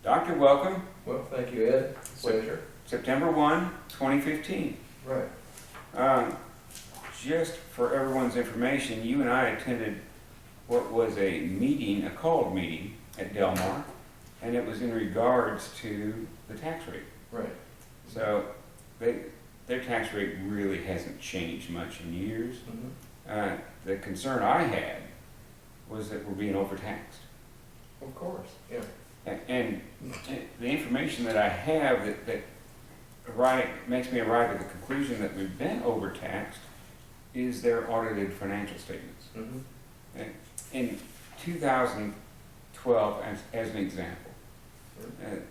Doctor, welcome. Well, thank you, Ed. Pleasure. September 1, 2015. Right. Just for everyone's information, you and I attended what was a meeting, a called meeting at Del Mar, and it was in regards to the tax rate. Right. So their tax rate really hasn't changed much in years. Mm-hmm. The concern I had was that we're being overtaxed. Of course, yeah. And the information that I have that makes me arrive at the conclusion that we've been overtaxed is their audited financial statements. Mm-hmm. In 2012, as an example,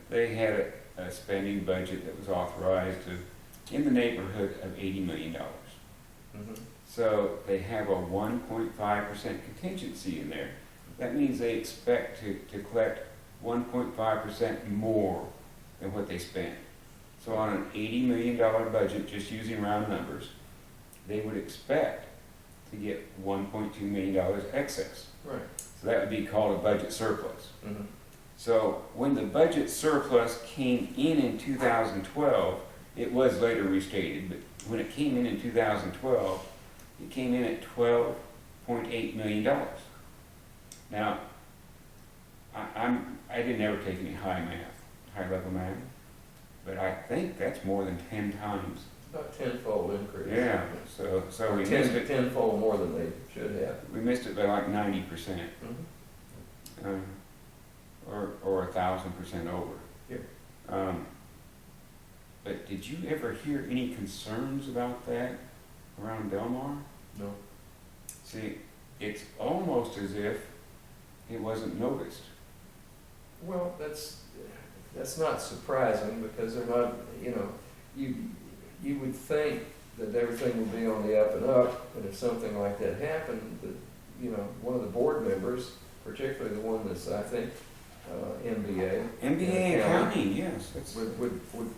they had a spending budget that was authorized in the neighborhood of $80 million. Mm-hmm. So they have a 1.5% contingency in there. That means they expect to collect 1.5% more than what they spent. So on an $80 million budget, just using round numbers, they would expect to get $1.2 million excess. Right. So that would be called a budget surplus. Mm-hmm. So when the budget surplus came in 2012, it was later restated, but when it came in 2012, it came in at $12.8 million. Now, I didn't ever take any high level math, but I think that's more than 10 times. About tenfold increase. Yeah, so we missed it. Tenfold more than they should have. We missed it by like 90%, Mm-hmm. or 1,000% over. Yeah. But did you ever hear any concerns about that around Del Mar? No. See, it's almost as if it wasn't noticed. Well, that's not surprising because they're not, you would think that everything would be on the up and up, and if something like that happened, that, one of the board members, particularly the one that's, I think, MBA accounting, yes. would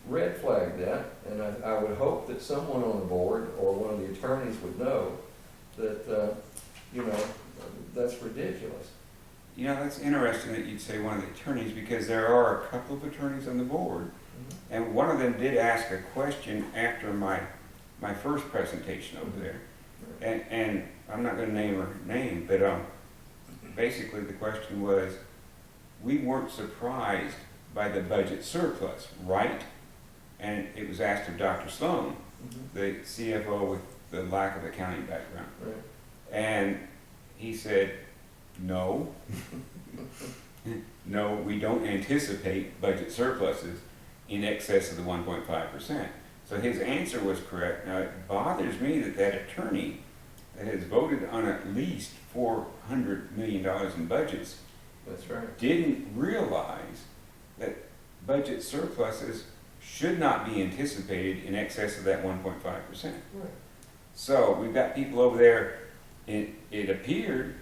red flag that, and I would hope that someone on the board or one of the attorneys would know that, that's ridiculous. That's interesting that you'd say one of the attorneys, because there are a couple of attorneys on the board, and one of them did ask a question after my first presentation over there, and I'm not going to name her name, but basically the question was, we weren't surprised by the budget surplus, right? And it was asked of Dr. Sloan, the CFO with the lack of accounting background. Right. And he said, no, no, we don't anticipate budget surpluses in excess of the 1.5%. So his answer was correct. Now it bothers me that attorney that has voted on at least $400 million in budgets That's right. didn't realize that budget surpluses should not be anticipated in excess of that 1.5%. Right. So we've got people over there, it appeared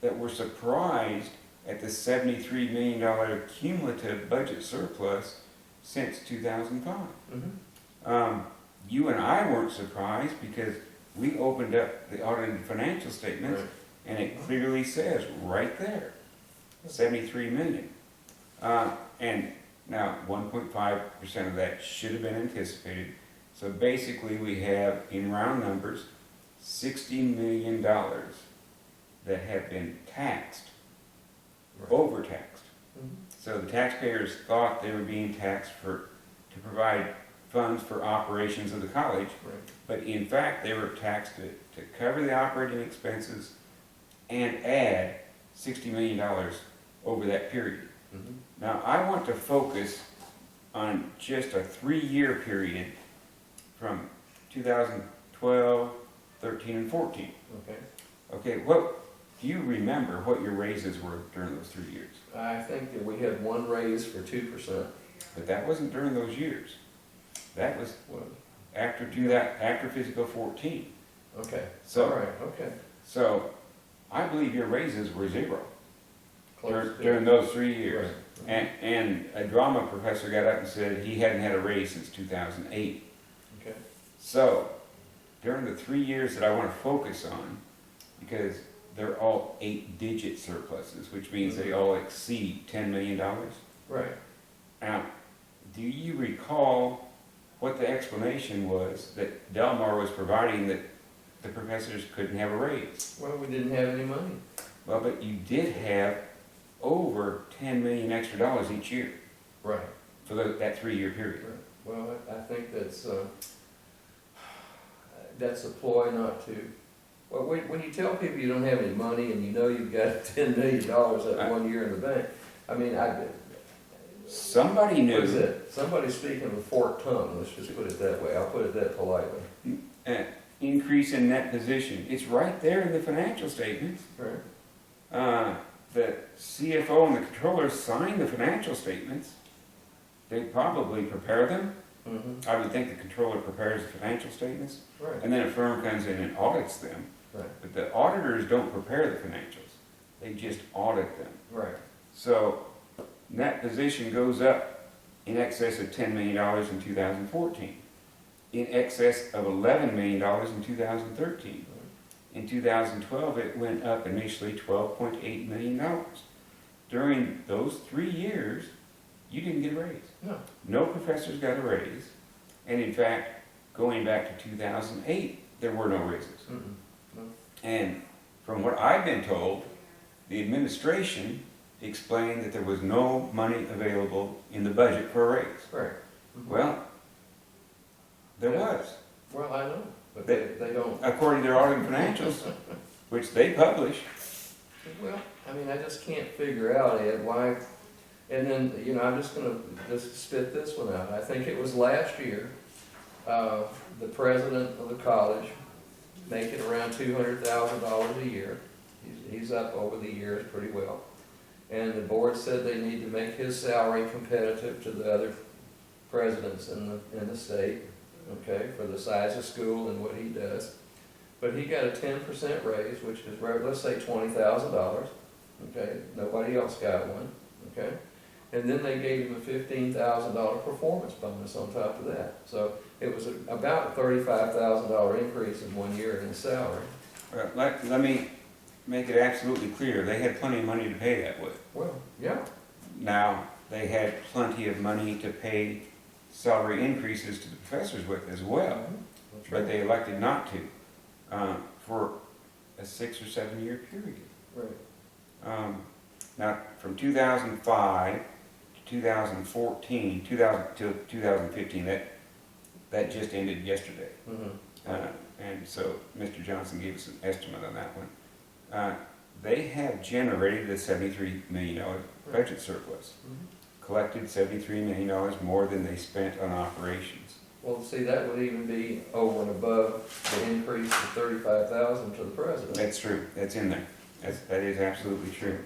that were surprised at the $73 million cumulative budget surplus since 2005. Mm-hmm. You and I weren't surprised because we opened up the audited financial statements, Right. and it clearly says right there, 73 million. And now 1.5% of that should have been anticipated. So basically we have, in round numbers, $60 million that have been taxed, Right. overtaxed. Mm-hmm. So the taxpayers thought they were being taxed to provide funds for operations of the college, Right. but in fact they were taxed to cover the operating expenses and add $60 million over that period. Mm-hmm. Now I want to focus on just a 3-year period from 2012, 13, and 14. Okay. Okay, what do you remember what your raises were during those 3 years? I think that we had one raise for 2%. But that wasn't during those years. That was What? after physical 14. Okay. So- All right. Okay. So I believe your raises were zero Close to- during those 3 years. Right. And a drama professor got up and said he hadn't had a raise since 2008. Okay. So during the 3 years that I want to focus on, because they're all 8-digit surpluses, which means they all exceed $10 million. Right. Now, do you recall what the explanation was that Delmar was providing that the professors couldn't have a raise? Well, we didn't have any money. Well, but you did have over 10 million extra dollars each year Right. for that 3-year period. Right. Well, I think that's a ploy not to. Well, when you tell people you don't have any money and you know you've got $10 million that 1 year in the bank, I mean, Somebody what is knew, it? Somebody's speaking with a forked tongue, let's just put it that way. I'll put it that politely. increase in net position. It's right there in the financial statements. Right. The CFO and the controller sign the financial statements. They probably prepare them. Mm-hmm. I would think the controller prepares the financial statements, Right. and then a firm comes in and audits them. Right. But the auditors don't prepare the financials. They just audit them. Right. So net position goes up in excess of $10 million in 2014, in excess of $11 million in 2013. In 2012, it went up initially $12.8 million. During those 3 years, you didn't get a raise. No. No professors got a raise. And in fact, going back to 2008, there were no raises. Mm-mm. No. And from what I've been told, the administration explained that there was no money available in the budget for a raise. Right. Mm-hmm. Well, there Yeah. was, Well, I know, but They- they don't. according to their audited financials, which they publish. Well, I mean, I just can't figure out, Ed, why, and then, you know, I'm just gonna just spit this one out. I think it was last year, the president of the college making around $200,000 a year. He's up over the years pretty well. And the board said they need to make his salary competitive to the other presidents in the state, okay, for the size of school and what he does. But he got a 10% raise, which is, let's say $20,000, okay? Nobody else got one, okay? And then they gave him a $15,000 performance bonus on top of that. So it was about a $35,000 increase in 1 year in his salary. Let me make it absolutely clear, they had plenty of money to pay that with. Well, yeah. Now, they had plenty of money to pay salary increases to the professors with as well, That's but right. they elected not to, for a 6 or 7 year period. Right. Now, from 2005 to 2014, 2000 to 2015, that just ended yesterday. Mm-hmm. And so Mr. Johnson gave us an estimate on that one. They have generated a $73 million budget surplus, Mm-hmm. collected $73 million more than they spent on operations. Well, see, that would even be over and above the increase of $35,000 to the president. That's true, that's in there. That is absolutely true.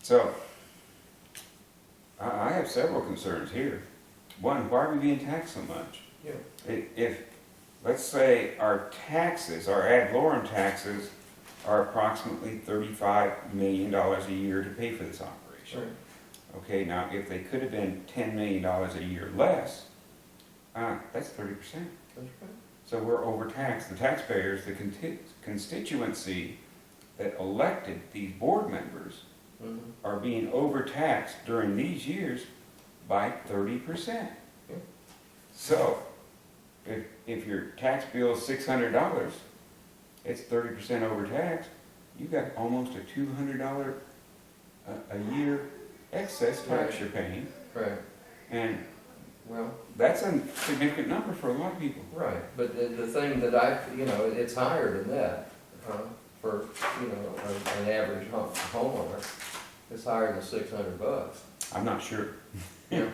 So, I have several concerns here. One, why are we being taxed so much? Yeah. If, let's say our taxes, our ad valorem taxes, are approximately $35 million a year to pay for this operation. Right. Okay, now if they could have been $10 million a year less, that's 30%. That's right. So we're overtaxed. The taxpayers, the constituency that elected these board members Mm-hmm. are being overtaxed during these years by 30%. Yeah. So, if your tax bill is $600, it's 30% overtaxed, you've got almost a $200 a year excess tax Right. you're paying. Right. And Well, that's a significant number for a lot of people. right, but the thing that it's higher than that, for, an average homeowner. It's higher than $600. I'm not sure. Yeah.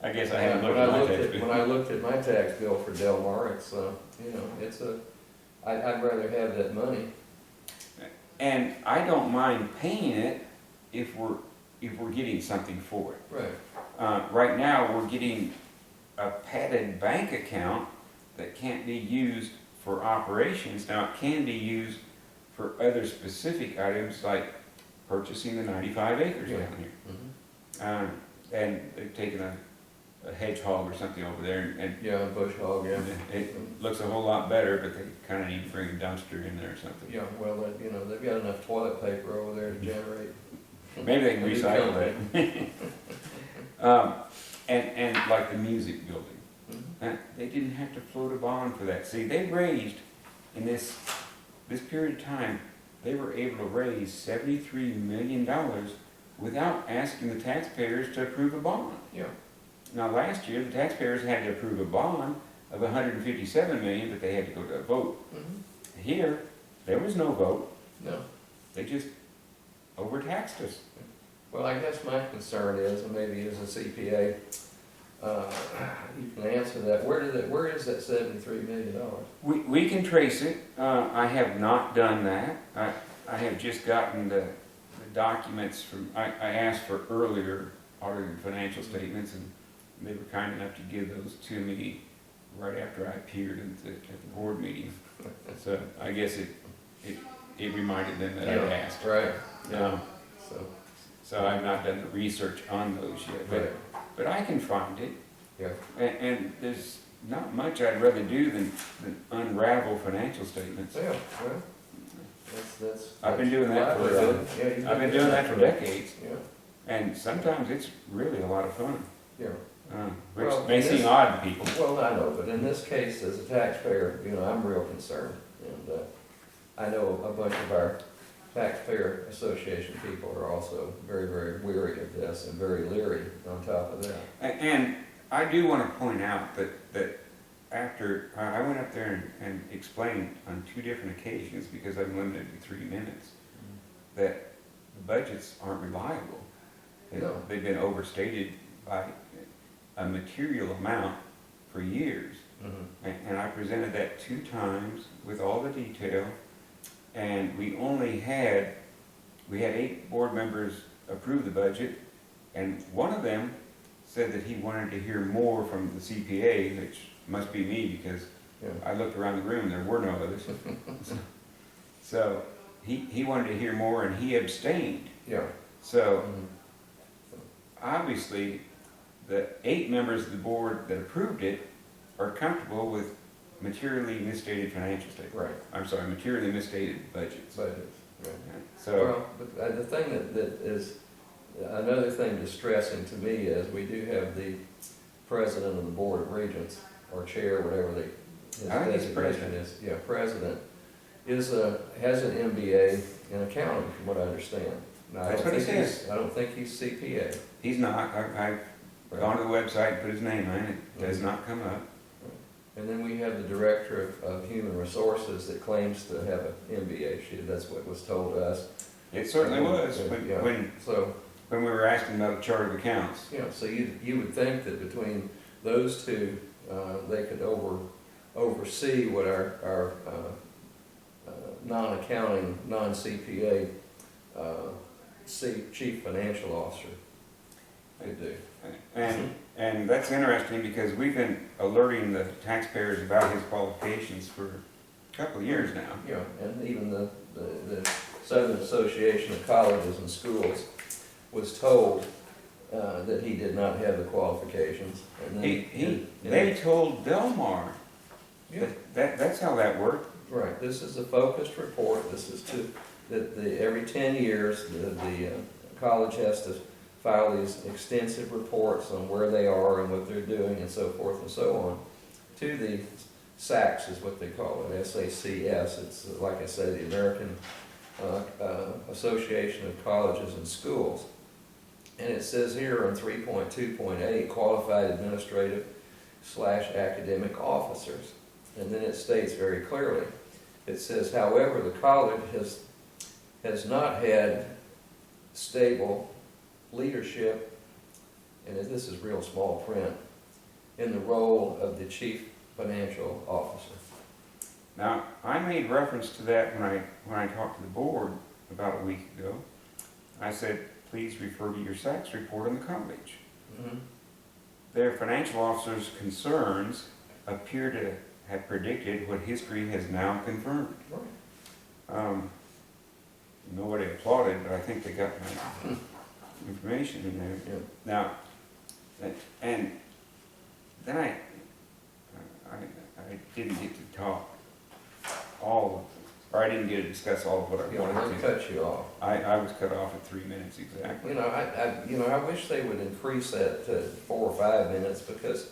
I guess I haven't looked at my tax bill. When I looked at my tax bill for Delmar, it's, I'd rather have that money. And I don't mind paying it if we're getting something for it. Right. Right now, we're getting a padded bank account that can't be used for operations. Now, it can be used for other specific items like purchasing the 95 acres Yeah. down here. Mm-hmm. And they've taken a hedgehog or something over there, and Yeah, bush hog, yeah. it looks a whole lot better, but they kind of need to bring a dumpster in there or something. Yeah, well, they've got enough toilet paper over there to generate. Maybe they can A new recycle company. that. And like the music building, Mhm. they didn't have to float a bond for that. See, they raised, in this period of time, they were able to raise $73 million without asking the taxpayers to approve a bond. Yeah, Now, last year, the taxpayers had to approve a bond of $157 million, but they had to go to a vote. mhm. Here, there was no vote. No. They just overtaxed us. Well, I guess my concern is, and maybe as a CPA, you can answer that, where is that $73 million? We can trace it. I have not done that. I have just gotten the documents from, I asked for earlier audited financial statements, and they were kind enough to give those to me right after I appeared at the board meeting. So I guess it reminded them that I'd asked. Right, Um, so, So I've not done the research on those yet, right, but I can find it. yeah, And there's not much I'd rather do than unravel financial statements. yeah, well, that's. I've been doing that for, Yeah, you've I've been doing that for decades, Yeah, and sometimes it's really a lot of fun, yeah. which Well, may this- seem odd to people. Well, I know, but in this case, as a taxpayer, I'm real concerned. And I know a bunch of our taxpayer association people are also very, very weary of this and very leery on top of that. And I do want to point out that after, I went up there and explained on 2 different occasions, because I'm limited to 3 minutes, that the budgets aren't reliable. No. They've been overstated by a material amount for years. Mhm. And I presented that 2 times with all the detail, and we had 8 board members approve the budget, and one of them said that he wanted to hear more from the CPA, which must be me, because Yeah. I looked around the room, there were no others. So he wanted to hear more, and he abstained. Yeah. So Mhm. obviously, the 8 members of the board that approved it are comfortable with materially misstated financial statements. Right, I'm sorry, materially misstated budgets. budgets, right. So, Well, but the thing that is, another thing distressing to me is we do have the president of the Board of Regents, or chair, whatever his I think he's designation president. is. Yeah, president, has an MBA in accounting, from what I understand. Now, I That's don't what he think he's- says. I don't think he's CPA. he's not, I've gone to the website, put his name in, it does not come up. And then we have the Director of Human Resources that claims to have an MBA. That's what was told us. It certainly was, Yeah. when So, we were asking about the chart of accounts. so you would think that between those two, they could oversee what our non-accounting, non-CPA, chief financial officer could do. And that's interesting, because we've been alerting the taxpayers about his qualifications for a couple of years now. Yeah, and even the Southern Association of Colleges and Schools was told that he did not have the qualifications. And then, They told Delmar Yeah, that's how that worked. right, this is a focused report, this is every 10 years, the college has to file these extensive reports on where they are and what they're doing and so forth and so on, to the SACS is what they call it, SACS, it's, like I said, the American Association of Colleges and Schools. And it says here on 3.2.8, qualified administrative / academic officers. And then it states very clearly, it says, however, the college has not had stable leadership, and this is real small print, in the role of the chief financial officer. Now, I made reference to that when I talked to the board about a week ago. I said, please refer to your SACS report on the college. Mm-hmm. Their financial officer's concerns appear to have predicted what history has now confirmed. Right. Nobody applauded, but I think they got my information in there. Yeah. Now, and then I didn't get to talk all or I didn't get to discuss all of what I You know, wanted they to. cut you off. I was cut off at 3 minutes exactly. I wish they would increase that to 4 or 5 minutes, because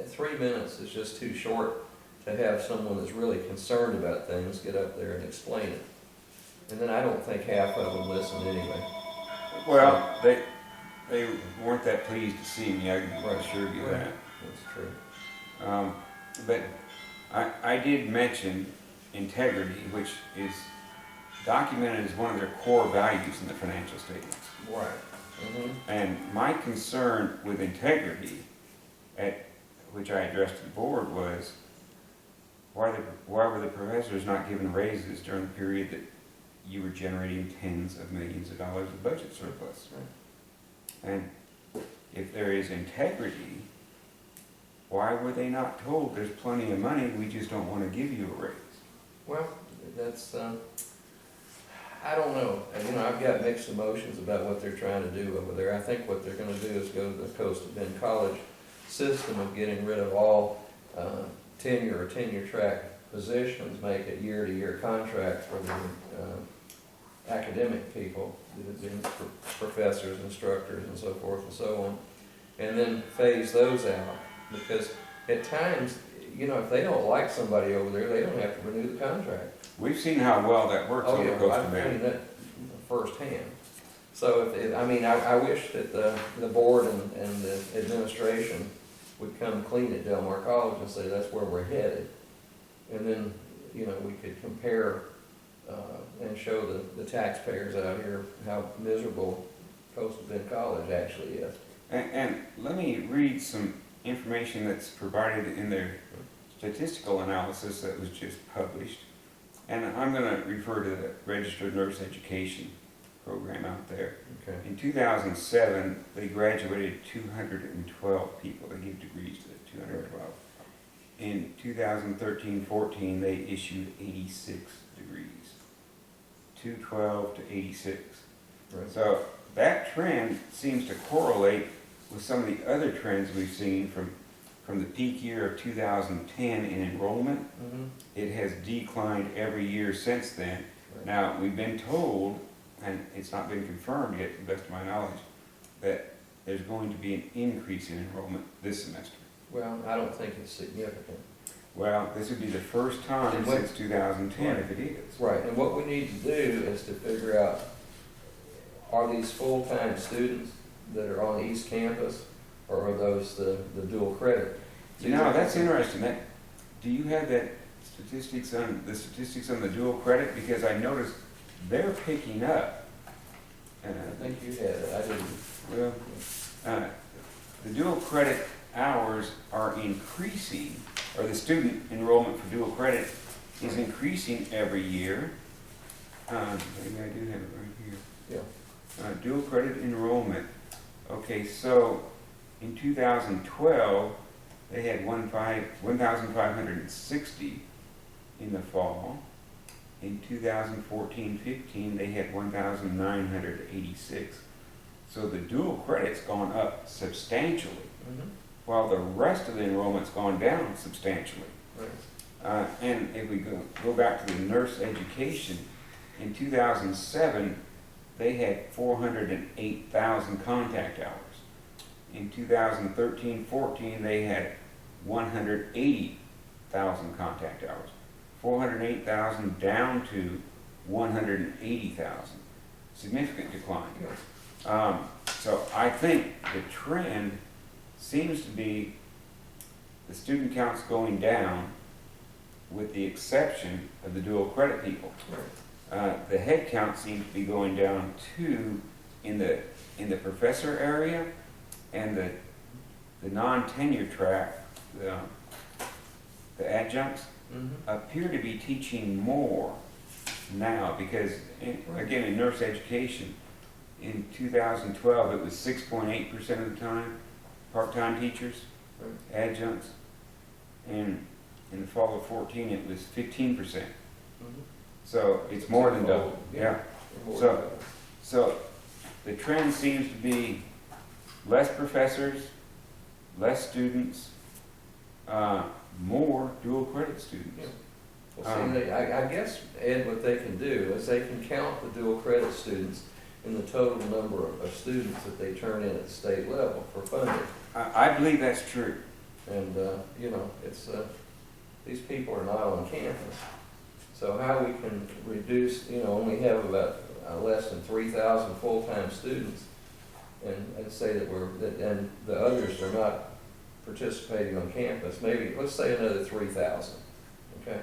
3 minutes is just too short to have someone that's really concerned about things get up there and explain it. And then I don't think half of them listen anyway. Well, they weren't that pleased to see me, I can assure you that. That's true. But I did mention integrity, which is documented as one of their core values in the financial statements. Right. Mm-hmm. And my concern with integrity, which I addressed to the board, was why were the professors not given raises during the period that you were generating tens of millions of dollars of budget surplus? Right. And if there is integrity, why were they not told there's plenty of money, we just don't want to give you a raise? Well, that's, I don't know. I've got mixed emotions about what they're trying to do over there. I think what they're gonna do is go to the Coast of Bend College system of getting rid of all tenure or tenure track positions, make it year-to-year contract for the academic people that have been professors, instructors, and so forth and so on, and then phase those out, because at times, if they don't like somebody over there, they don't have to renew the contract. We've seen how well that works on the Coast of I've Bend. seen that firsthand. So I wish that the board and the administration would come clean at Del Mar College and say that's where we're headed. And then, we could compare and show the taxpayers out here how miserable Coast of Bend College actually is. And let me read some information that's provided in their statistical analysis that was just published. And I'm going to refer to the Registered Nurse Education program out there. Okay. In 2007, they graduated 212 people. They gave degrees to 212. In 2013-14, they issued 86 degrees. 212 to 86. Right. So that trend seems to correlate with some of the other trends we've seen from the peak year of 2010 in enrollment. Mm-hmm. It has declined every year since then. Right. Now, we've been told, and it's not been confirmed yet to the best of my knowledge, that there's going to be an increase in enrollment this semester. Well, I don't think it's significant. Well, this would be the first time And what- since 2010 Right. if it is. Right, and what we need to do is to figure out, are these full-time students that are on the East Campus, or are those the dual credit? That's interesting. Do you have that statistics on the dual credit? Because I noticed they're picking up. I think you had it, I didn't. Well, the dual credit hours are increasing, or the student enrollment for dual credit is increasing every year. Maybe I do have it right here. Yeah. Dual credit enrollment. Okay, so in 2012, they had 1,560 in the fall. In 2014-15, they had 1,986. So the dual credit's gone up substantially, Mm-hmm. while the rest of the enrollment's gone down substantially. Right. And if we go back to the nurse education, in 2007, they had 408,000 contact hours. In 2013-14, they had 180,000 contact hours. 408,000 down to 180,000. Significant decline. Yeah. So I think the trend seems to be the student count's going down, with the exception of the dual credit people. Right. The head count seems to be going down too in the professor area, and the non-tenure track, the adjuncts Mm-hmm. appear to be teaching more now, because again, in nurse education in 2012 it was 6.8% of the time part-time teachers, Right. adjuncts, and in the fall of 14 it was 15%. Mm-hmm. So it's more than double. Yeah. More So- than that. So the trend seems to be less professors, less students, more dual credit students. Yeah. Well, see, I guess, Ed, what they can do is they can count the dual credit students in the total number of students that they turn in at the state level for funding. I believe that's true. And, you know, it's, these people are not on campus. So how we can reduce, you know, only have about less than 3,000 full-time students and say that and the others are not participating on campus, maybe, let's say another 3,000, okay?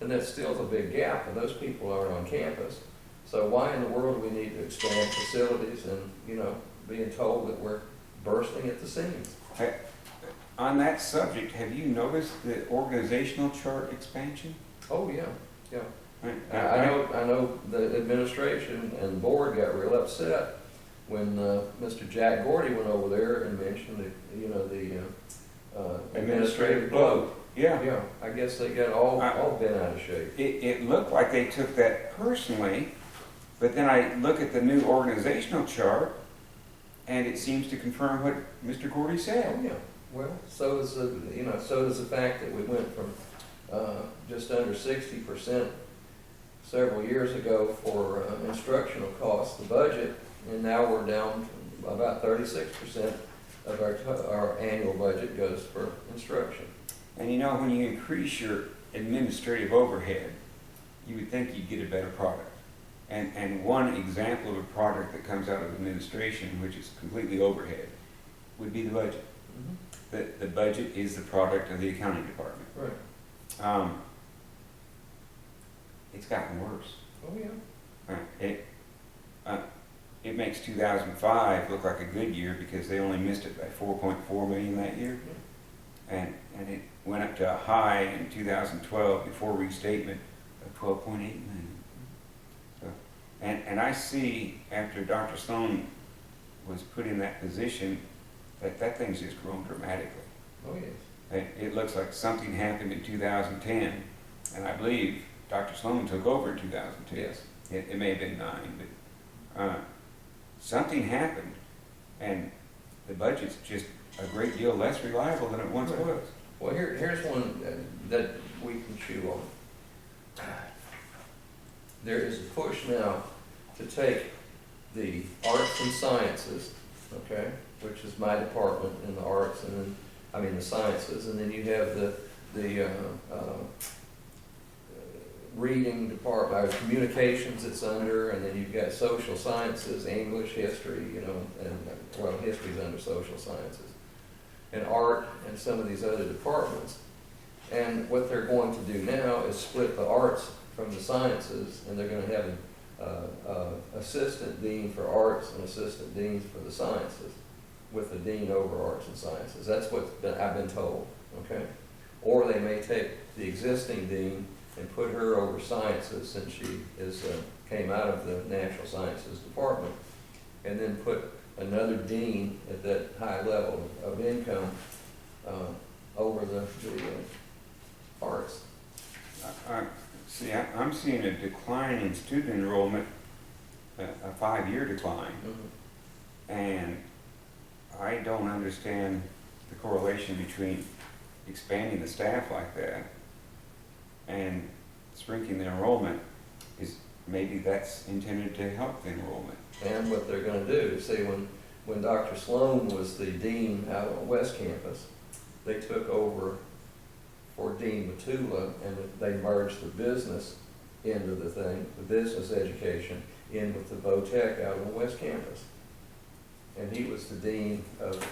And that's still a big gap, and those people aren't on campus. So why in the world do we need to expand facilities and, you know, being told that we're bursting at the seams? Hey, on that subject, have you noticed the organizational chart expansion? Oh, yeah, yeah. Right. I know the administration and board got real upset when Mr. Jack Gordy went over there and mentioned that, you know, the administrative bloat. Yeah. Yeah, I guess they got all bent out of shape. It looked like they took that personally, but then I look at the new organizational chart, and it seems to confirm what Mr. Gordy said. Oh, yeah. Well, so does the fact that we went from just under 60% several years ago for instructional costs, the budget, and now we're down to about 36% of our annual budget goes for instruction. And you know, when you increase your administrative overhead, you would think you'd get a better product. And one example of a product that comes out of administration, which is completely overhead, would be the budget. Mm-hmm. The budget is the product of the accounting department. Right. It's gotten worse. Oh, yeah. It makes 2005 look like a good year because they only missed it by 4.4 million that year. Yeah. And it went up to a high in 2012 before restatement of 12.8 million. So, and I see after Dr. Sloan was put in that position that thing's just grown dramatically. Oh, yes. It looks like something happened in 2010, and I believe Dr. Sloan took over in 2010. Yes. It may have been 9, but something happened, and the budget's just a great deal less reliable than it once Right. was. Well, here's one that we can chew on. There is a push now to take the arts and sciences, okay, which is my department in the arts, and then, the sciences, and then you have the reading department, or communications it's under, and then you've got social sciences, English, history, and history's under social sciences, and art, and some of these other departments. And what they're going to do now is split the arts from the sciences, and they're going to have an assistant dean for arts and assistant deans for the sciences, with the dean over arts and sciences. That's what I've been told, okay? Or they may take the existing dean and put her over sciences, since she came out of the natural sciences department, and then put another dean at that high level of income over the arts. I'm seeing a decline in student enrollment, a 5-year decline, and I don't understand the correlation between expanding the staff like that and shrinking the enrollment. Is maybe that's intended to help the enrollment. And what they're going to do, see, when Dr. Sloan was the dean out on West Campus, they took over for Dean Matula, and they merged the business end of the thing, the business education, in with the VOTEC out on West Campus. And he was the dean of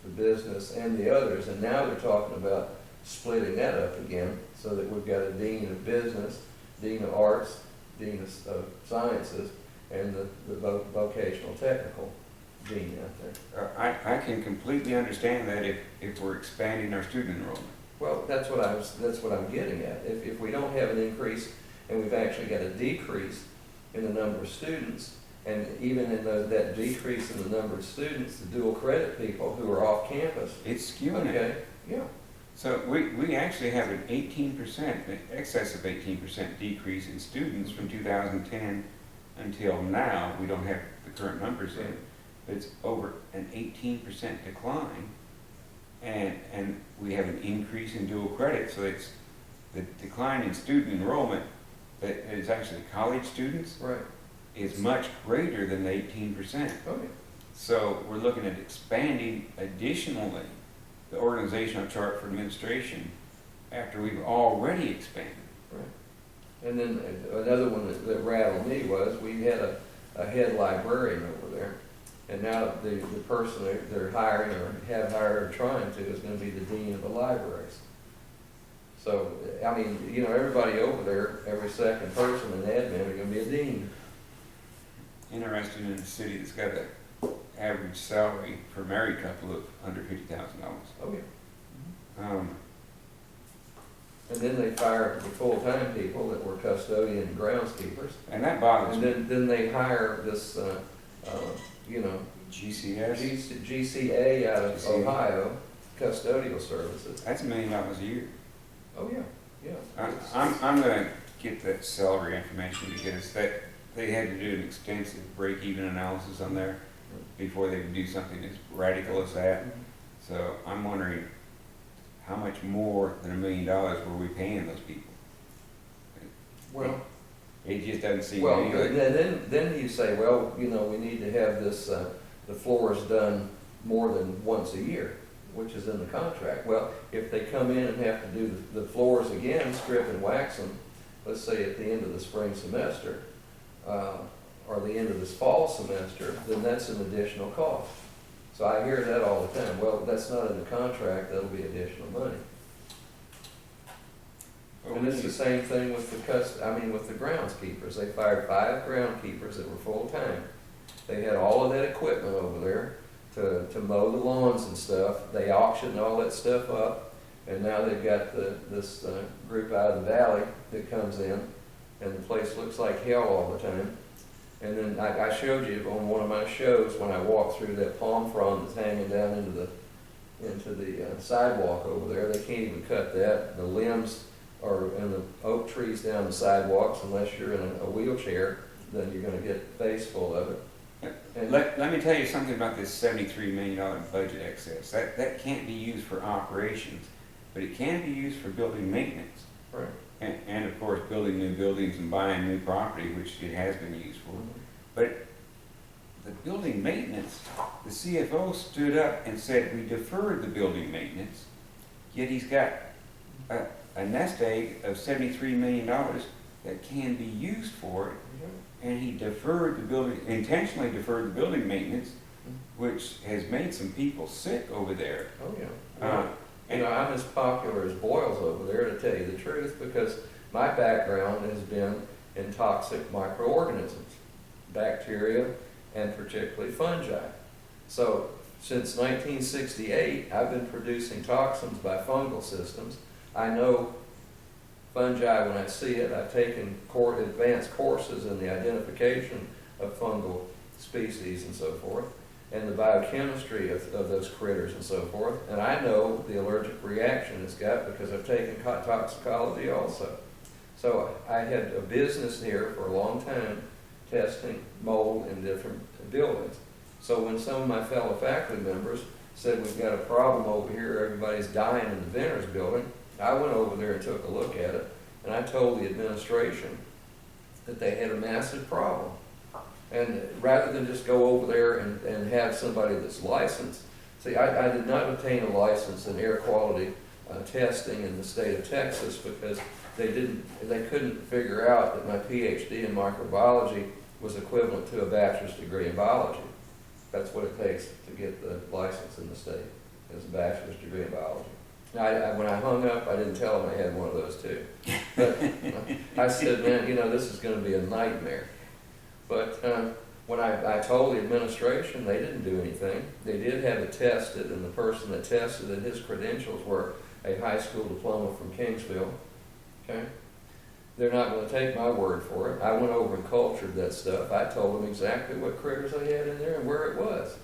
the business and the others, and now they're talking about splitting that up again, so that we've got a dean of business, dean of arts, dean of sciences, and the vocational technical dean out there. I can completely understand that if we're expanding our student enrollment. Well, that's what I'm getting at. If we don't have an increase, and we've actually got a decrease in the number of students, and even in that decrease in the number of students, the dual credit people who are off campus. It's skewing it. Okay, yeah. So we actually have an 18%, excess of 18% decrease in students from 2010 until now. We don't have the current numbers in, but it's over an 18% decline, and we have an increase in dual credit. So the decline in student enrollment, that is actually college students, Right. is much greater than the 18%. Okay. So we're looking at expanding additionally the organizational chart for administration after we've already expanded. Right. And then another one that rattled me was we had a head librarian over there, and now the person they're hiring or have hired or trying to is going to be the dean of the libraries. So, I mean, you know, everybody over there, every second person in admin are going to be a dean. Interested in a city that's got an average salary for a married couple of under $50,000. Oh, yeah. Um, And then they fired the full-time people that were custodian and groundskeepers. and that bothers And me. then they hire this, you know, GCS, GCA out of GCA. Ohio, custodial services. that's $1 million a year. Oh, yeah, yeah. I'm gonna get that salary information because they had to do an extensive break-even analysis on there before they could do something as radical as that. So I'm wondering, how much more than $1 million were we paying those people? Well, It just doesn't seem well, any good. then you say, well, you know, we need to have this, the floors done more than once a year, which is in the contract. Well, if they come in and have to do the floors again, strip and wax them, let's say at the end of the spring semester, or the end of this fall semester, then that's an additional cost. So I hear that all the time. Well, that's not in the contract, that'll be additional money. And it's the same thing with with the groundskeepers. They fired 5 groundskeepers that were full-time. They had all of that equipment over there to mow the lawns and stuff. They auctioned all that stuff up, and now they've got this group out of the valley that comes in, and the place looks like hell all the time. And then I showed you on one of my shows when I walked through that palm frond that's hanging down into the sidewalk over there. They can't even cut that. The limbs are in the oak trees down the sidewalks. Unless you're in a wheelchair, then you're going to get a face full of it. And Let me tell you something about this $73 million budget excess. That can't be used for operations, but it can be used for building maintenance. right. And of course, building new buildings and buying new property, which it has been used for. But the building maintenance, the CFO stood up and said, we deferred the building maintenance, yet he's got a nest egg of $73 million that can be used for it, and he intentionally deferred the building maintenance, which has made some people sick over there. Oh, yeah. You know, I'm as popular as Boyles over there, to tell you the truth, because my background has been in toxic microorganisms, bacteria, and particularly fungi. So since 1968, I've been producing toxins by fungal systems. I know fungi when I see it. I've taken advanced courses in the identification of fungal species and so forth, and the biochemistry of those critters and so forth. And I know the allergic reaction it's got because I've taken toxicology also. So I had a business here for a long time testing mold in different buildings. So when some of my fellow faculty members said, we've got a problem over here, everybody's dying in the Venters building, I went over there and took a look at it, and I told the administration that they had a massive problem. And rather than just go over there and have somebody that's licensed, see, I did not obtain a license in air quality testing in the state of Texas because they couldn't figure out that my PhD in microbiology was equivalent to a bachelor's degree in biology. That's what it takes to get the license in the state, is a bachelor's degree in biology. Now, when I hung up, I didn't tell them I had one of those too. But I said, man, you know, this is going to be a nightmare. But when I told the administration, they didn't do anything. They did have it tested, and the person that tested it, his credentials were a high school diploma from Kingsville. Okay? They're not going to take my word for it. I went over and cultured that stuff. I told them exactly what critters I had in there and where it was.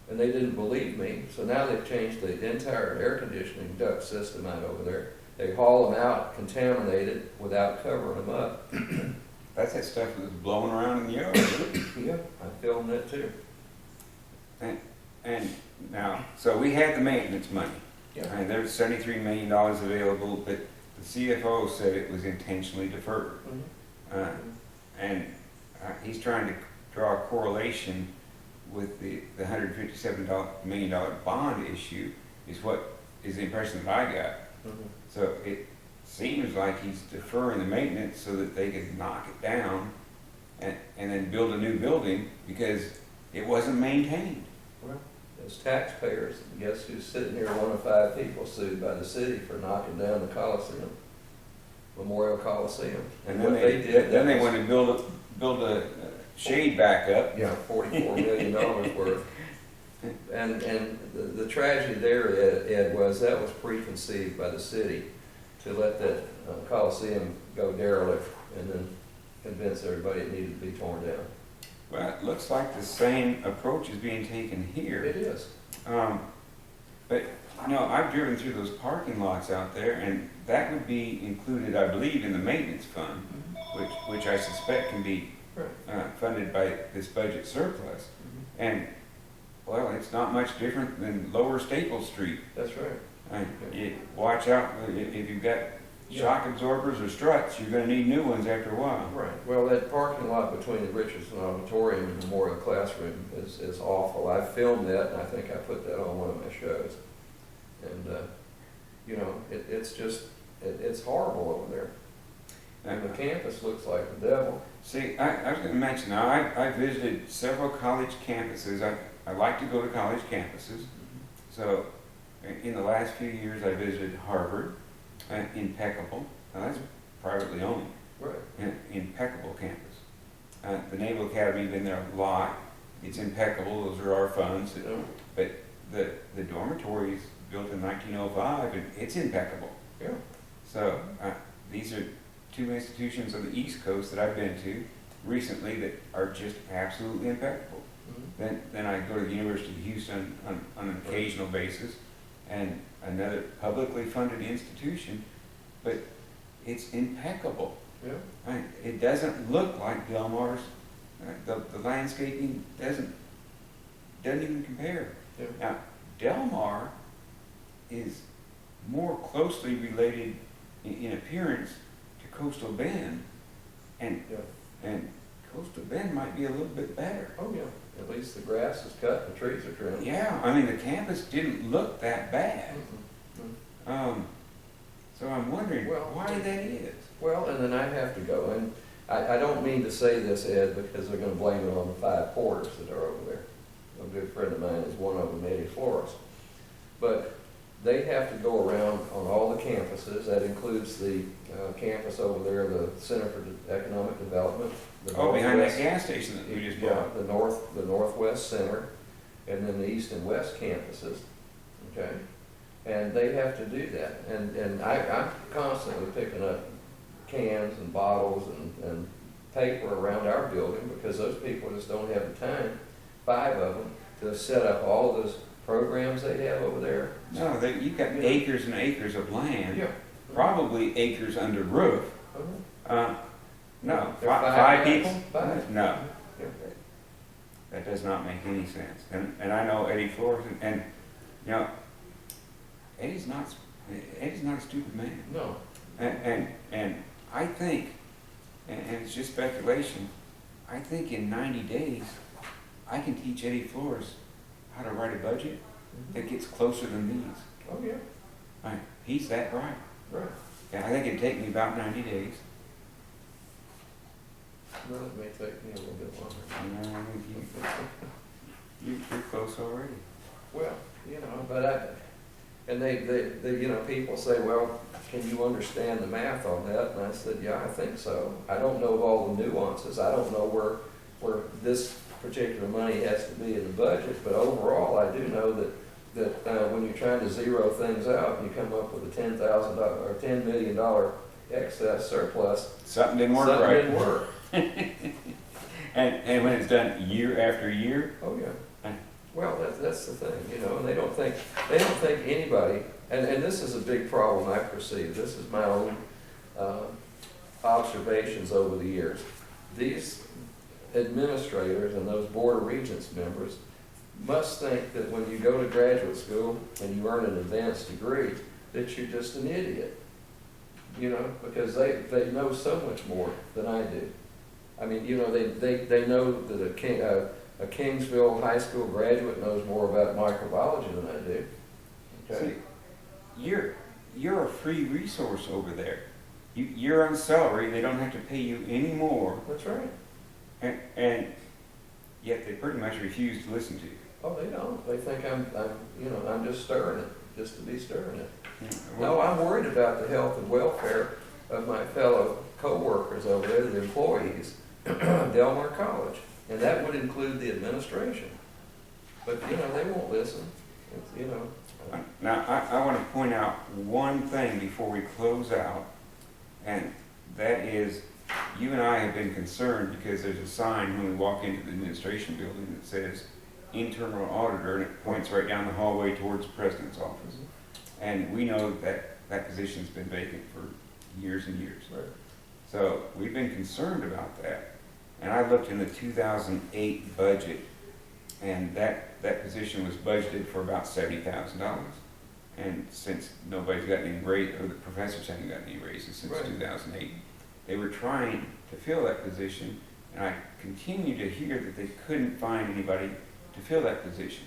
And they didn't believe me, so now they've changed the entire air conditioning duct system out over there. They haul them out, contaminated, without covering them up. That's that stuff that was blowing around in the yard. Yeah, I filmed that too. And now, so we had the maintenance money. Yeah. And there's $73 million available, but the CFO said it was intentionally deferred. Mhm. Uh, and he's trying to draw a correlation with the $157 million bond issue is what is the impression that I got. Mhm. So it seems like he's deferring the maintenance so that they could knock it down and then build a new building because it wasn't maintained. Well, as taxpayers, guess who's sitting here, one of 5 people sued by the city for knocking down the Coliseum, Memorial Coliseum. And what then they did want to build a shade back up. Yeah, $44 million worth. And the tragedy there, Ed, was that was preconceived by the city to let that Coliseum go derelict and then convince everybody it needed to be torn down. Well, it looks like the same approach is being taken here. It is. But, you know, I've driven through those parking lots out there, and that would be included, I believe, in the maintenance fund, which I suspect can be funded by this budget surplus. And, well, it's not much different than Lower Staple Street. That's right. You watch out, if you've got shock absorbers or struts, you're gonna need new ones after a while. Right. Well, that parking lot between the Richardson Auditorium and Memorial Classroom is awful. I filmed that, and I think I put that on one of my shows. And, you know, it's just, it's horrible over there. And the campus looks like the devil. See, I was gonna mention, now, I visited several college campuses. I like to go to college campuses. So, in the last few years, I visited Harvard, impeccable. Now, that's privately owned. Right. Impeccable campus. The Naval Academy, been there a lot. It's impeccable. Those are our funds. You know? But the dormitories built in 1905, and it's impeccable. Yeah. So these are 2 institutions on the East Coast that I've been to recently that are just absolutely impeccable. Mm-hmm. Then I go to the University of Houston on an occasional basis, and another publicly funded institution, but it's impeccable. Yeah. It doesn't look like Del Mar's. The landscaping doesn't even compare. Yeah. Now, Del Mar is more closely related in appearance to Coastal Bend, and Coastal Bend might be a little bit better. Oh, yeah. At least the grass is cut and the trees are trimmed. Yeah, I mean, the campus didn't look that bad. So I'm wondering why that is. Well, and then I have to go, and I don't mean to say this, Ed, because they're gonna blame it on the 5 porters that are over there. A good friend of mine is one of them, Eddie Flores. But they have to go around on all the campuses. That includes the campus over there, the Center for Economic Development. Behind that gas station that we just bought. Yeah, the Northwest Center, and then the East and West campuses, okay? And they have to do that. And I'm constantly picking up cans and bottles and paper around our building because those people just don't have the time, 5 of them, to set up all those programs they have over there. No, you've got acres and acres of land, Yeah. probably acres under roof. No, There are 5 guys. people? 5. No, Yeah. that does not make any sense. And I know Eddie Flores, and you know, Eddie's not a stupid man. No. And I think, and it's just speculation, I think in 90 days, I can teach Eddie Flores how to write a budget that gets closer than these. Oh, yeah. He's that bright. Right. Yeah, I think it'd take me about 90 days. Well, it may take me a little bit longer. And I think you're close already. Well, you know, but they, you know, people say, well, can you understand the math on that? And I said, yeah, I think so. I don't know all the nuances. I don't know where this particular money has to be in the budget, but overall, I do know that when you're trying to zero things out, you come up with a $10,000 or $10 million excess surplus. Something didn't work Something right. didn't work. And when it's done year after year. Oh, yeah. Well, that's the thing, you know, and they don't think anybody, and this is a big problem I perceive. This is my own observations over the years. These administrators and those Board of Regents members must think that when you go to graduate school and you earn an advanced degree, that you're just an idiot. you know, because they know so much more than I do. I mean, you know, they know that a Kingsville High School graduate knows more about microbiology than I do. Okay? See, you're a free resource over there. You're on salary, they don't have to pay you any more, That's right. and yet they pretty much refuse to listen to you. Oh, they don't. They think I'm just stirring it, just to be stirring it. Yeah, No, well, I'm worried about the health and welfare of my fellow co-workers over there, the employees, Delmar College, and that would include the administration. But, you know, they won't listen. It's, you know. Now, I want to point out one thing before we close out, and that is, you and I have been concerned because there's a sign when we walk into the administration building that says internal auditor, and it points right down the hallway towards the president's office. And we know that that position's been vacant for years and years. Right. So we've been concerned about that. And I looked in the 2008 budget, and that position was budgeted for about $70,000. And since nobody's gotten any raise, or the professors haven't gotten any raises since Right. 2008, they were trying to fill that position, and I continue to hear that they couldn't find anybody to fill that position.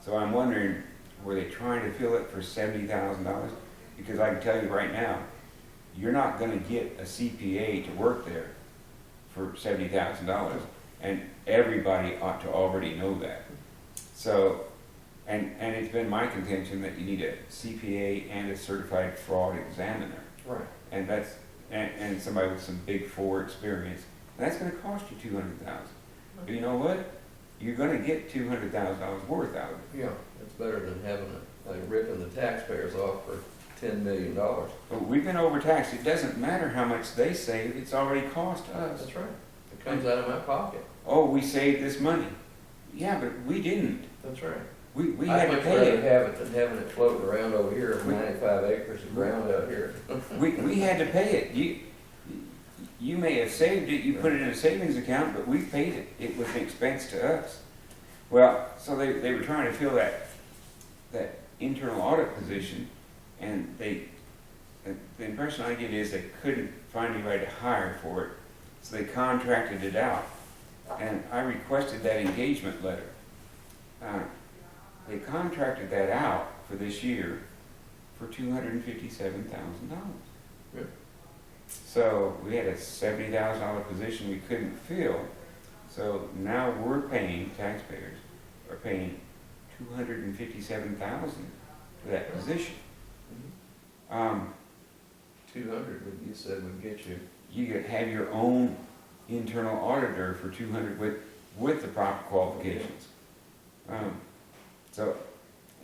So I'm wondering, were they trying to fill it for $70,000? Because I can tell you right now, you're not going to get a CPA to work there for $70,000, and everybody ought to already know that. So, and it's been my contention that you need a CPA and a certified fraud examiner, Right. and that's and somebody with some Big Four experience. That's going to cost you $200,000. But you know what? You're going to get $200,000 worth out of it. Yeah, it's better than having ripping the taxpayers off for $10 million. But we've been overtaxed. It doesn't matter how much they save. It's already cost us. That's right. It comes out of my pocket. Oh, we saved this money. Yeah, but we didn't. That's right. We had to I'd much pay rather it. have it than having it floating around over here of 95 acres of ground out here. We had to pay it. You may have saved it, you put it in a savings account, but we paid it. It was an expense to us. Well, so they were trying to fill that internal audit position, and the impression I get is they couldn't find anybody to hire for it, so they contracted it out. And I requested that engagement letter. They contracted that out for this year for $257,000. Yeah. So we had a $70,000 position we couldn't fill. So now we're paying, taxpayers are paying $257,000 for that position. 200, you said, would get you. You could have your own internal auditor for 200 with the proper qualifications.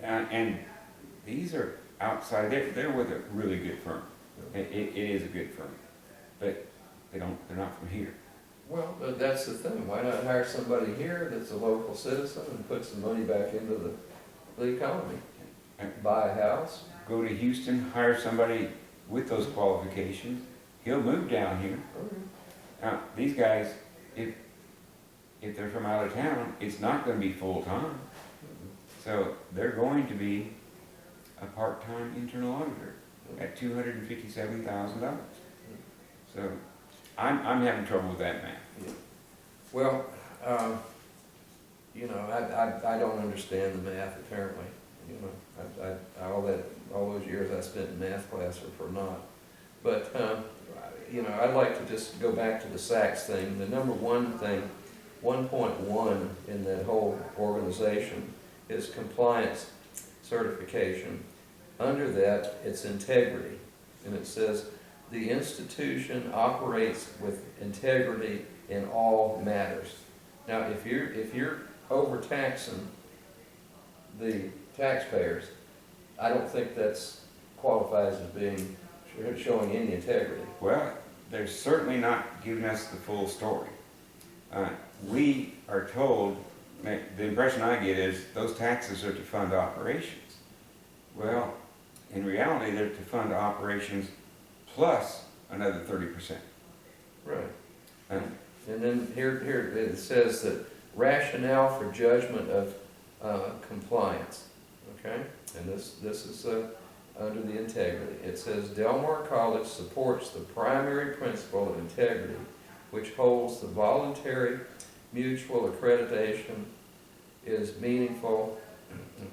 And these are outside. They're with a really good firm. It is a good firm, but they're not from here. Well, but that's the thing. Why not hire somebody here that's a local citizen and put some money back into the economy? Buy a house. Go to Houston, hire somebody with those qualifications. He'll move down here. Now, these guys, if they're from out of town, it's not going to be full time. So they're going to be a part-time internal auditor at $257,000. So I'm having trouble with that math. Yeah. Well, you know, I don't understand the math apparently. You know, all those years I spent in math class are for naught. But you know, I'd like to just go back to the SACS thing. The number one thing, 1.1 in that whole organization is compliance certification. Under that, it's integrity, and it says the institution operates with integrity in all matters. Now, if you're overtaxing the taxpayers, I don't think that's qualifies as being showing any integrity. Well, they're certainly not giving us the full story. We are told, the impression I get is those taxes are to fund operations. Well, in reality, they're to fund operations plus another 30%. Right. Um, And then here it says that rationale for judgment of compliance. Okay, and this is under the integrity. It says Delmar College supports the primary principle of integrity, which holds the voluntary mutual accreditation is meaningful,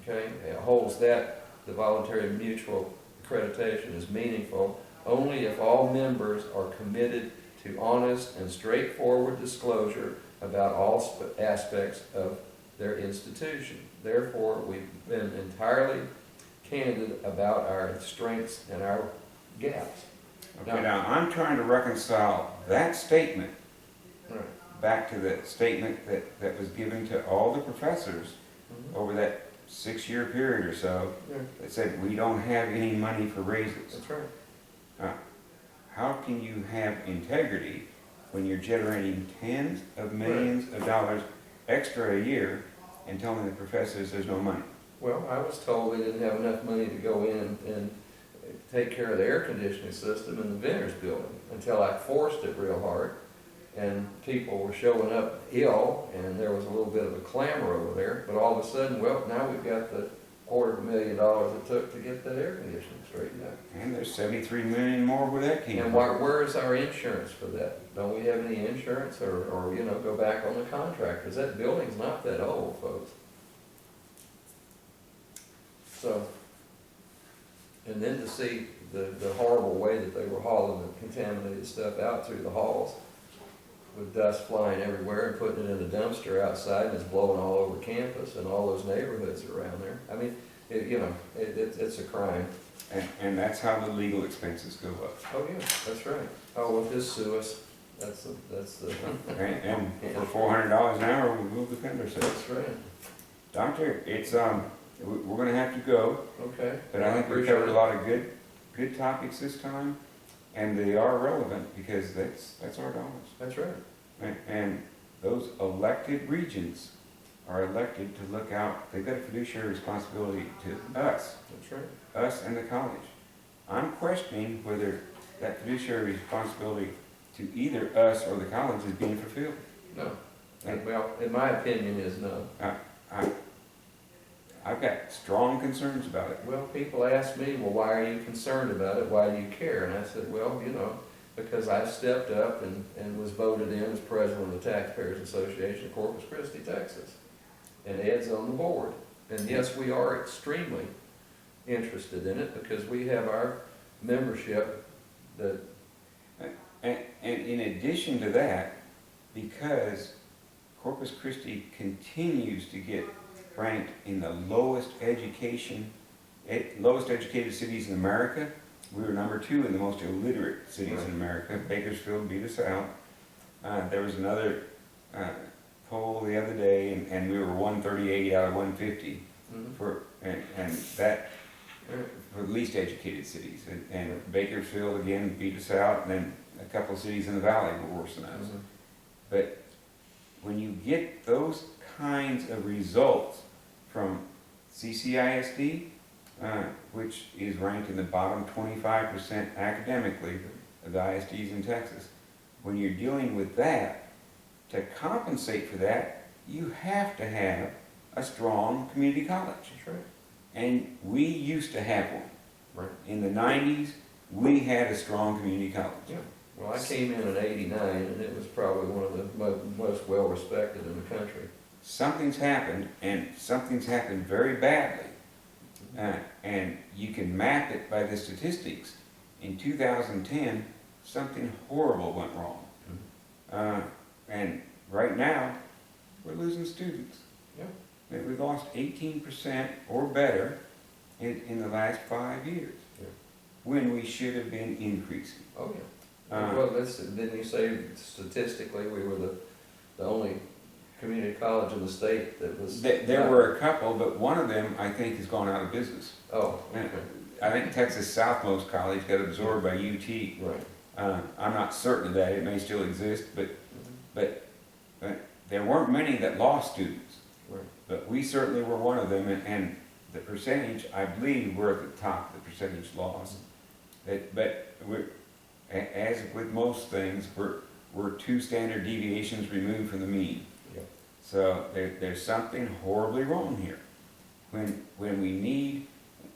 okay? It holds that the voluntary mutual accreditation is meaningful only if all members are committed to honest and straightforward disclosure about all aspects of their institution. Therefore, we've been entirely candid about our strengths and our gaps. Okay, now I'm trying to reconcile that statement Right. back to the statement that was given to all the professors Mhm. over that 6-year period or so Yeah, that said, we don't have any money for raises. that's right. How can you have integrity when you're generating tens of millions of dollars extra a year and telling the professors there's no money? Well, I was told they didn't have enough money to go in and take care of the air conditioning system in the Venters building until I forced it real hard. And people were showing up ill, and there was a little bit of a clamor over there. But all of a sudden, well, now we've got the $250,000 it took to get that air conditioning straightened out. And there's 73 million more where that came And from. where is our insurance for that? Don't we have any insurance, or you know, go back on the contract? Because that building's not that old, folks. So, and then to see the horrible way that they were hauling the contaminated stuff out through the halls with dust flying everywhere and putting it in a dumpster outside, and it's blowing all over campus and all those neighborhoods around there. I mean, it's a crime. And that's how the legal expenses go up. Oh, yeah, that's right. Oh, well, just sue us. That's the. And for $400 an hour, we will defend ourselves. That's right. Doctor, it's, we're gonna have to go, Okay. but I think we Appreciate covered a it. lot of good topics this time, and they are relevant because that's our dollars. That's right. And those elected regents are elected to look out, they've got a fiduciary responsibility to us, That's right. us and the college. I'm questioning whether that fiduciary responsibility to either us or the college is being fulfilled. No. Well, in my opinion, is no. I've got strong concerns about it. Well, people ask me, well, why are you concerned about it? Why do you care? And I said, well, you know, because I stepped up and was voted in as president of the Taxpayers Association of Corpus Christi, Texas. And Ed's on the board. And yes, we are extremely interested in it because we have our membership that. And in addition to that, because Corpus Christi continues to get ranked in the lowest educated cities in America, we were number 2 in the most illiterate cities in America. Bakersfield beat us out. There was another poll the other day, and we were 138 out of 150 for that for the least educated cities. And Bakersfield again beat us out, and then a couple of cities in the valley were worse than us. But when you get those kinds of results from CCISD, which is ranked in the bottom 25% academically of the ISDs in Texas, when you're dealing with that, to compensate for that, you have to have a strong community college. That's right. And we used to have one. Right. In the 90s, we had a strong community college. Yeah. Well, I came in '89, and it was probably one of the most well-respected in the country. Something's happened, and something's happened very badly. And you can map it by the statistics. In 2010, something horrible went wrong. And right now, we're losing students. Yeah. We've lost 18% or better in the last 5 years, when we should have been increasing. Oh, yeah. Well, didn't you say statistically we were the only community college in the state that was... There were a couple, but one of them, I think, has gone out of business. Oh, okay. I think Texas Southmost College got absorbed by UT. Right. I'm not certain of that. It may still exist, but there weren't many that lost students. Right. But we certainly were one of them, and the percentage, I believe, we're at the top of the percentage loss. But as with most things, we're 2 standard deviations removed from the mean. Yeah. So there's something horribly wrong here. When we need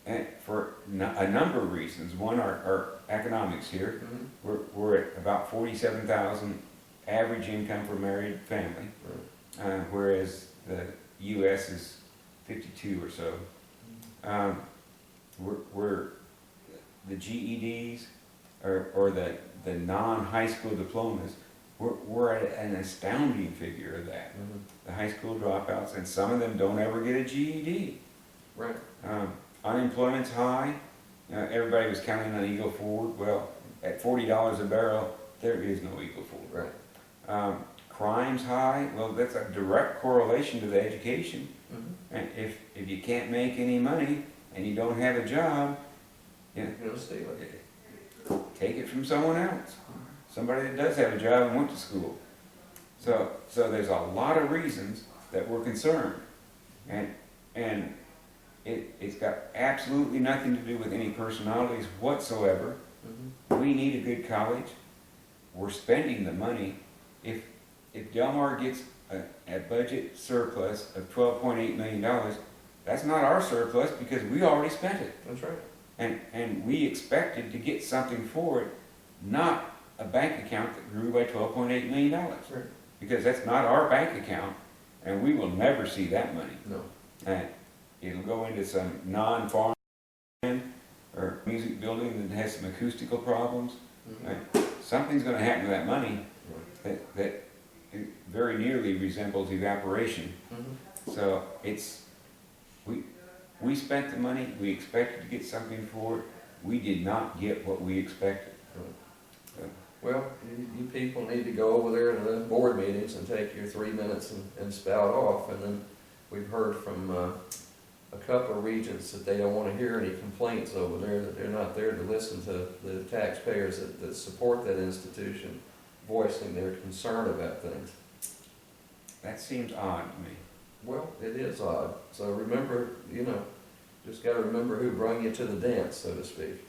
And for a number of reasons. One, our economics here. We're at about 47,000 average income for a married family, whereas the U.S. is 52 or so. We're the GEDs or the non-high school diplomas. We're at an astounding figure of that. The high school dropouts, and some of them don't ever get a GED. Right. Unemployment's high. Everybody was counting on Eagle Ford. Well, at $40 a barrel, there is no Eagle Ford. Right. Crime's high. Well, that's a direct correlation to the education. And if you can't make any money and you don't have a job, you know, You'll steal it. take it from someone else. Somebody that does have a job and went to school. So there's a lot of reasons that we're concerned. And it's got absolutely nothing to do with any personalities whatsoever. We need a good college. We're spending the money. If Del Mar gets a budget surplus of $12.8 million, that's not our surplus because we already spent it. That's right. And we expected to get something for it, not a bank account that grew by $12.8 million. Right. Because that's not our bank account, and we will never see that money. No. And it'll go into some non-farm or music building that has some acoustical problems. Something's going to happen to that money that very nearly resembles evaporation. So we spent the money, we expected to get something for it, we did not get what we expected. Well, you people need to go over there to the board meetings and take your 3 minutes and spout off. And then we've heard from a couple of regents that they don't want to hear any complaints over there, that they're not there to listen to the taxpayers that support that institution voicing their concern about things. That seems odd to me. Well, it is odd. So remember, just got to remember who brought you to the dance, so to speak.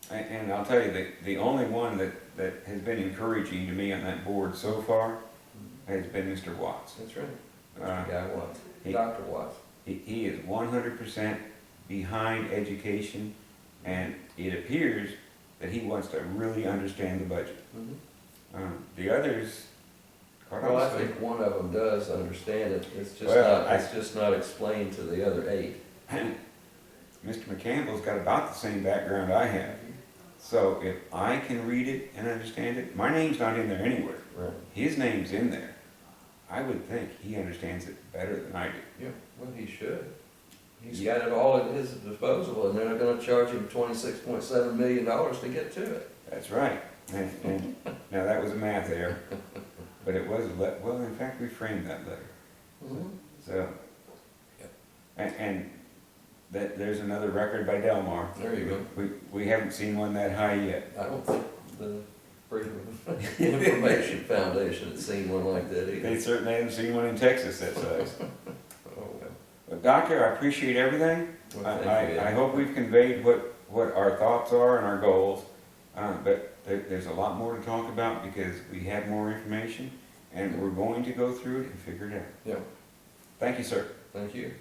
And I'll tell you, the only one that has been encouraging to me on that board so far has been Mr. Watts. That's right. Mr. Guy Watts. Dr. Watts. He is 100% behind education, and it appears that he wants to really understand the budget. The others, quite Well, I honestly, think one of them does understand it. It's just Well, just not explained to the other 8. Mr. McCampbell's got about the same background I have. So if I can read it and understand it, my name's not in there anywhere. Right. His name's in there. I would think he understands it better than I do. Yeah. Well, he should. He's got it all at his disposal, and they're going to charge him $26.7 million to get to it. That's right. And now that was a math error, but it was well. In fact, we framed that letter. So, and that there's another record by Del Mar. There you go. We haven't seen one that high yet. I don't think the Freedom of Information Foundation has seen one like that either. They certainly haven't seen one in Texas that size. Oh, well. But Doctor, I appreciate everything. Well, thank you, I Ed. hope we've conveyed what our thoughts are and our goals. But there's a lot more to talk about because we have more information, and we're going to go through it and figure it out. Yeah. Thank you, sir. Thank you.